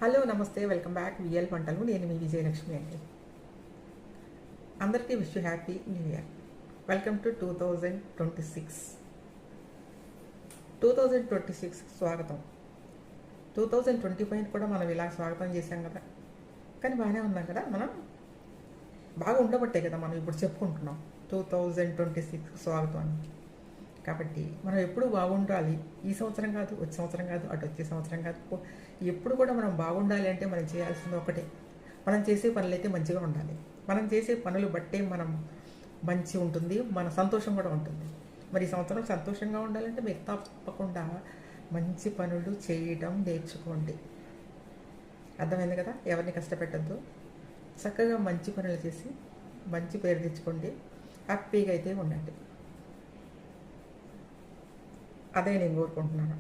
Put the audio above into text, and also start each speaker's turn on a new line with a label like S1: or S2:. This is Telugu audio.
S1: హలో నమస్తే వెల్కమ్ బ్యాక్ విఎల్ వంటలు. నేను మీ విజయలక్ష్మి అండి. అందరికీ wish you happy new year. Welcome to 2026. 2026 స్వాగతం. 2025 కూడా మనం ఇలా స్వాగతం చేశాం కదా, కానీ బాగానే ఉన్నాం కదా. మనం బాగా ఉండబట్టే కదా మనం ఇప్పుడు చెప్పుకుంటున్నాం 2026 స్వాగతం అని. కాబట్టి మనం ఎప్పుడు బాగుండాలి. ఈ సంవత్సరం కాదు, వచ్చే సంవత్సరం కాదు, అటు వచ్చే సంవత్సరం కాదు, ఎప్పుడు కూడా మనం బాగుండాలి అంటే మనం చేయాల్సింది ఒకటే, మనం చేసే పనులు అయితే మంచిగా ఉండాలి. మనం చేసే పనులు బట్టే మనం మంచి ఉంటుంది, మన సంతోషం కూడా ఉంటుంది. మరి ఈ సంవత్సరం సంతోషంగా ఉండాలంటే మీరు తప్పకుండా మంచి పనులు చేయడం నేర్చుకోండి. అర్థమైంది కదా. ఎవరిని కష్టపెట్టద్దు, చక్కగా మంచి పనులు చేసి మంచి పేరు తెచ్చుకోండి, హ్యాపీగా అయితే ఉండండి. అదే నేను కోరుకుంటున్నాను.